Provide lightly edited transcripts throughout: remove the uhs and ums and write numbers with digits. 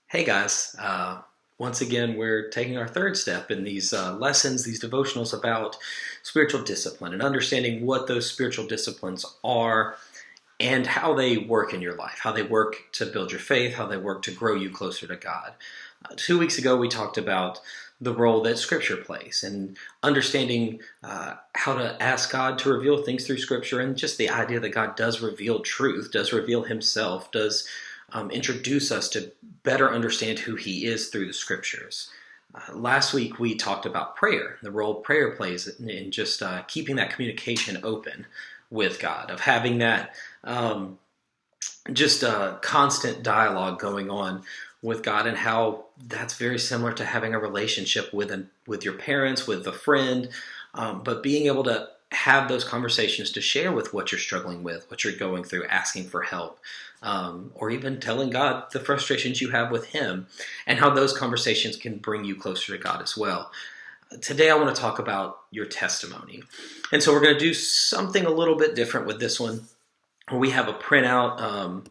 Hey guys, once again, we're taking our third step in these lessons, these devotionals about spiritual discipline and understanding what those spiritual disciplines are and how they work in your life, how they work to build your faith, how they work to grow you closer to God. 2 weeks ago, we talked about the role that Scripture plays and understanding how to ask God to reveal things through Scripture, and just the idea that God does reveal truth, does reveal Himself, does introduce us to better understand who He is through the Scriptures. Last week we talked about prayer, the role prayer plays in just keeping that communication open with God, of having that just constant dialogue going on with God, and how that's very similar to having a relationship with your parents, with a friend, but being able to have those conversations to share with what you're struggling with, what you're going through, asking for help, or even telling God the frustrations you have with Him, and how those conversations can bring you closer to God as well. Today I want to talk about your testimony. And so we're going to do something a little bit different with this one, where we have a printout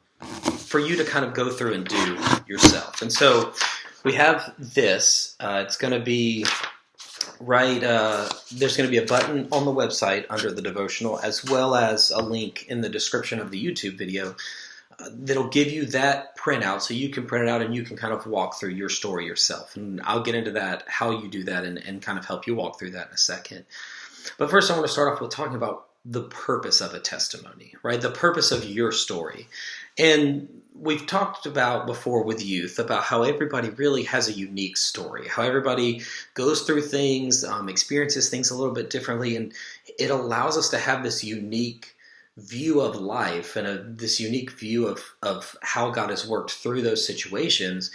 for you to kind of go through and do yourself. And so we have this. It's going to be there's going to be a button on the website under the devotional, as well as a link in the description of the YouTube video that'll give you that printout, so you can print it out and you can kind of walk through your story yourself. And I'll get into that, how you do that, and kind of help you walk through that in a second. But first, I want to start off with talking about the purpose of a testimony, right? The purpose of your story. And we've talked about before with youth about how everybody really has a unique story, how everybody goes through things, experiences things a little bit differently, and it allows us to have this unique view of life and this unique view of how God has worked through those situations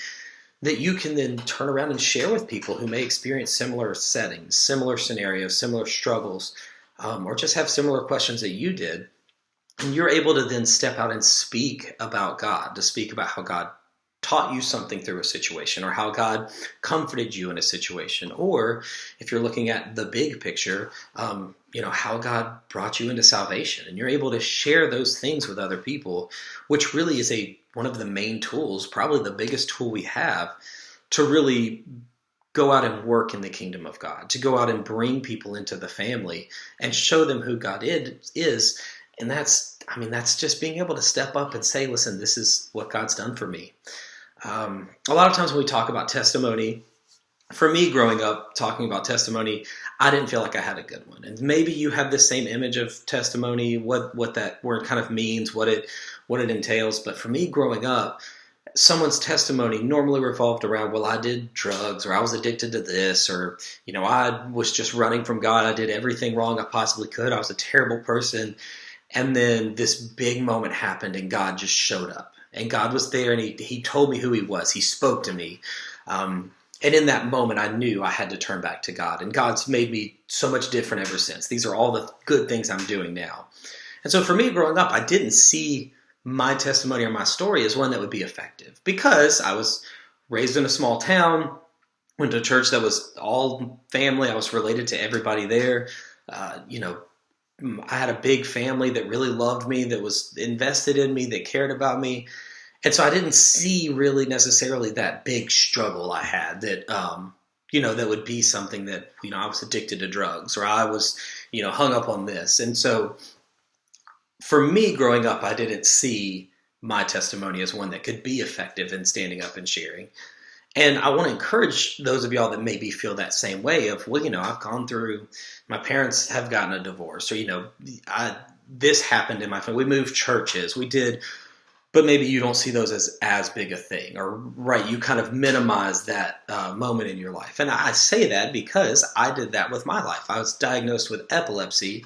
that you can then turn around and share with people who may experience similar settings, similar scenarios, similar struggles, or just have similar questions that you did. And you're able to then step out and speak about God, to speak about how God taught you something through a situation, or how God comforted you in a situation, or if you're looking at the big picture, how God brought you into salvation. And you're able to share those things with other people, which really is one of the main tools, probably the biggest tool we have to really go out and work in the kingdom of God, to go out and bring people into the family and show them who God is. And that's just being able to step up and say, listen, this is what God's done for me. A lot of times when we talk about testimony, for me growing up, talking about testimony, I didn't feel like I had a good one. And maybe you have the same image of testimony, what that word kind of means, what it entails. But for me growing up, someone's testimony normally revolved around, well, I did drugs, or I was addicted to this, or, I was just running from God. I did everything wrong I possibly could. I was a terrible person. And then this big moment happened and God just showed up. And God was there, and he told me who He was. He spoke to me. And in that moment, I knew I had to turn back to God. And God's made me so much different ever since. These are all the good things I'm doing now. And so for me growing up, I didn't see my testimony or my story as one that would be effective, because I was raised in a small town, went to a church that was all family. I was related to everybody there. I had a big family that really loved me, that was invested in me, that cared about me. And so I didn't see really necessarily that big struggle I had that, that would be something that, I was addicted to drugs, or I was, hung up on this. And so for me growing up, I didn't see my testimony as one that could be effective in standing up and sharing. And I want to encourage those of y'all that maybe feel that same way of, well, I've gone through, my parents have gotten a divorce, or, this happened in my family. We moved churches, we did, but maybe you don't see those as big a thing, or right, you kind of minimize that moment in your life. And I say that because I did that with my life. I was diagnosed with epilepsy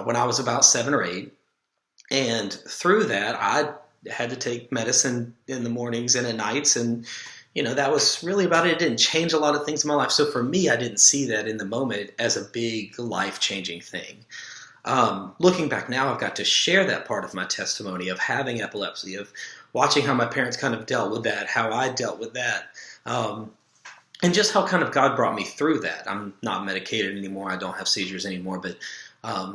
when I was about 7 or 8. And through that, I had to take medicine in the mornings and at nights, and that was really about it. It didn't change a lot of things in my life. So for me, I didn't see that in the moment as a big life-changing thing. Looking back now, I've got to share that part of my testimony of having epilepsy, of watching how my parents kind of dealt with that, how I dealt with that, and just how kind of God brought me through that. I'm not medicated anymore. I don't have seizures anymore, but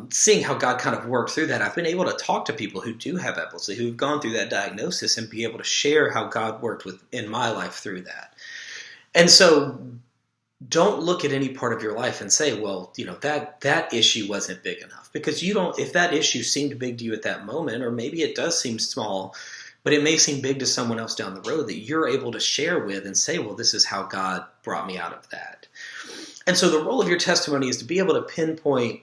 seeing how God kind of worked through that, I've been able to talk to people who do have epilepsy, who've gone through that diagnosis, and be able to share how God worked in my life through that. And so don't look at any part of your life and say, well, that issue wasn't big enough, because if that issue seemed big to you at that moment, or maybe it does seem small, but it may seem big to someone else down the road that you're able to share with and say, well, this is how God brought me out of that. And so the role of your testimony is to be able to pinpoint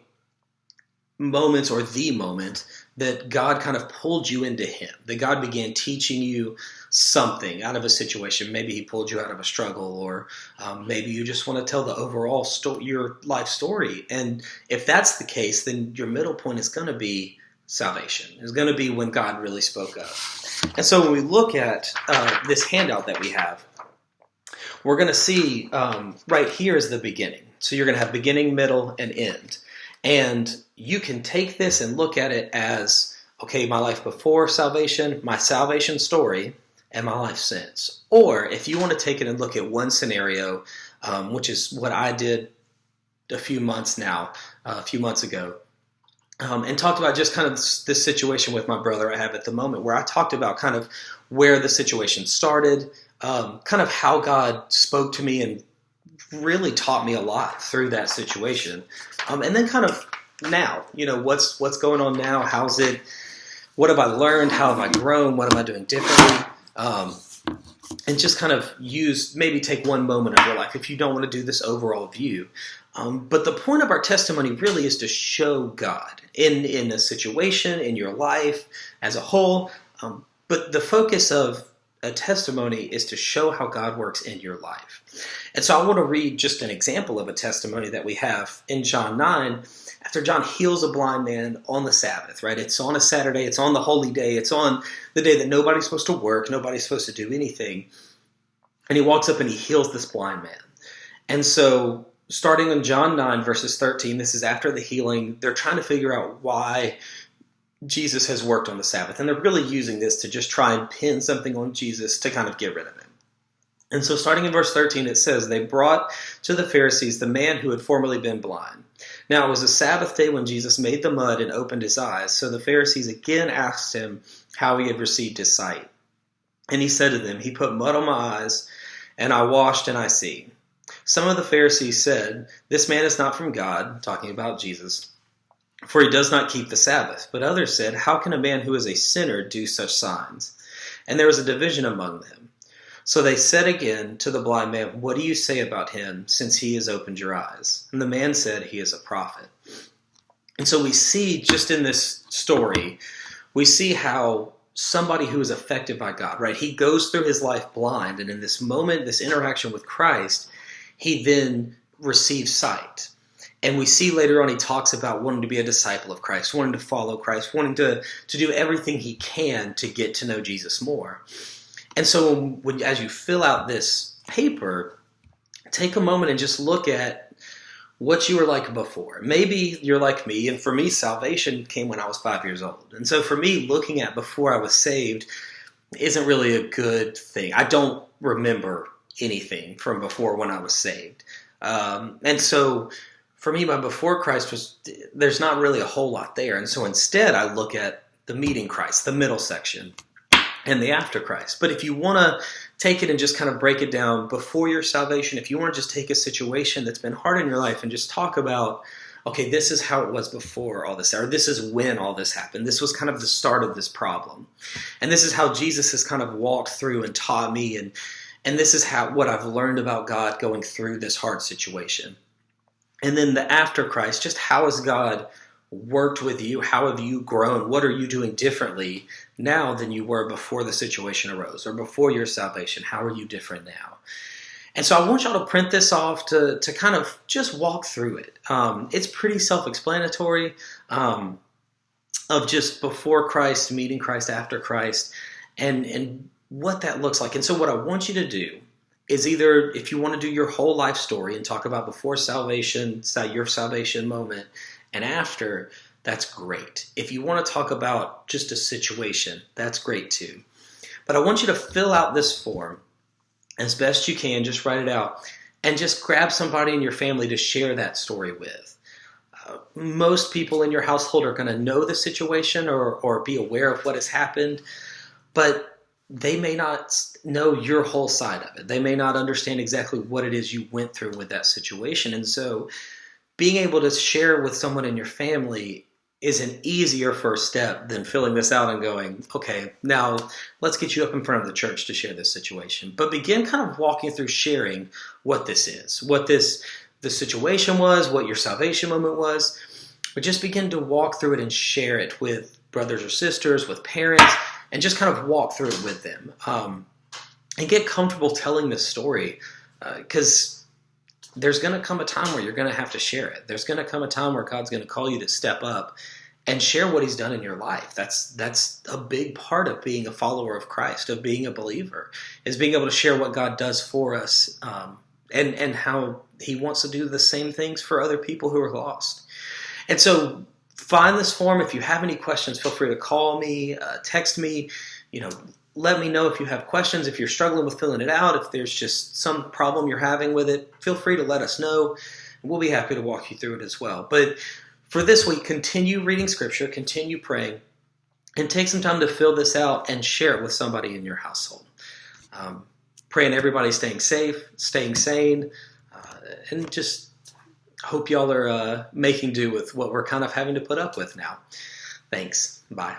moments, or the moment that God kind of pulled you into Him, that God began teaching you something out of a situation. Maybe He pulled you out of a struggle, or maybe you just want to tell the overall your life story. And if that's the case, then your middle point is going to be salvation. It's going to be when God really spoke up. And so when we look at this handout that we have, we're going to see right here is the beginning. So you're going to have beginning, middle, and end. And you can take this and look at it as, okay, my life before salvation, my salvation story, and my life since. Or if you want to take it and look at one scenario, which is what I did a few months ago, and talked about just kind of this situation with my brother I have at the moment, where I talked about kind of where the situation started, kind of how God spoke to me and really taught me a lot through that situation. And then kind of now, what's going on now? How's it? What have I learned? How have I grown? What am I doing differently? And just kind of maybe take one moment of your life if you don't want to do this overall view. But the point of our testimony really is to show God in a situation, in your life as a whole. But the focus of a testimony is to show how God works in your life. And so I want to read just an example of a testimony that we have in John 9, after John heals a blind man on the Sabbath, right? It's on a Saturday, it's on the holy day, it's on the day that nobody's supposed to work, nobody's supposed to do anything. And he walks up and he heals this blind man. And so starting in John 9, verses 13, this is after the healing, they're trying to figure out why Jesus has worked on the Sabbath. And they're really using this to just try and pin something on Jesus to kind of get rid of him. And so starting in verse 13, it says, they brought to the Pharisees the man who had formerly been blind. Now it was a Sabbath day when Jesus made the mud and opened his eyes. So the Pharisees again asked him how he had received his sight. And he said to them, he put mud on my eyes, and I washed, and I see. Some of the Pharisees said, this man is not from God, talking about Jesus, for he does not keep the Sabbath. But others said, how can a man who is a sinner do such signs? And there was a division among them. So they said again to the blind man, what do you say about him, since he has opened your eyes? And the man said, he is a prophet. And so we see just in this story, we see how somebody who is affected by God, right? He goes through his life blind, and in this moment, this interaction with Christ, he then receives sight. And we see later on he talks about wanting to be a disciple of Christ, wanting to follow Christ, wanting to do everything he can to get to know Jesus more. And so as you fill out this paper, take a moment and just look at what you were like before. Maybe you're like me, and for me, salvation came when I was 5 years old. And so for me, looking at before I was saved isn't really a good thing. I don't remember anything from before when I was saved. And so for me, my before Christ there's not really a whole lot there. And so instead, I look at the meeting Christ, the middle section, and the after Christ. But if you want to take it and just kind of break it down before your salvation, if you want to just take a situation that's been hard in your life and just talk about, okay, this is how it was before all this, or this is when all this happened. This was kind of the start of this problem. And this is how Jesus has kind of walked through and taught me, and this is what I've learned about God going through this hard situation. And then the after Christ, just how has God worked with you? How have you grown? What are you doing differently now than you were before the situation arose, or before your salvation? How are you different now? And so I want y'all to print this off to kind of just walk through it. It's pretty self-explanatory of just before Christ, meeting Christ, after Christ, and what that looks like. And so what I want you to do is either, if you want to do your whole life story and talk about before salvation, your salvation moment, and after, that's great. If you want to talk about just a situation, that's great too. But I want you to fill out this form as best you can. Just write it out and just grab somebody in your family to share that story with. Most people in your household are going to know the situation or be aware of what has happened, but they may not know your whole side of it. They may not understand exactly what it is you went through with that situation. And so being able to share with someone in your family is an easier first step than filling this out and going, okay, now let's get you up in front of the church to share this situation. But begin kind of walking through sharing what this is, what the situation was, what your salvation moment was. But just begin to walk through it and share it with brothers or sisters, with parents, and just kind of walk through it with them. And get comfortable telling this story, because there's going to come a time where you're going to have to share it. There's going to come a time where God's going to call you to step up and share what he's done in your life. That's a big part of being a follower of Christ, of being a believer, is being able to share what God does for us, and how he wants to do the same things for other people who are lost. And so find this form. If you have any questions, feel free to call me, text me, let me know if you have questions. If you're struggling with filling it out, if there's just some problem you're having with it, feel free to let us know. We'll be happy to walk you through it as well. But for this week, continue reading Scripture, continue praying, and take some time to fill this out and share it with somebody in your household. Praying everybody's staying safe, staying sane, and just hope y'all are making do with what we're kind of having to put up with now. Thanks. Bye.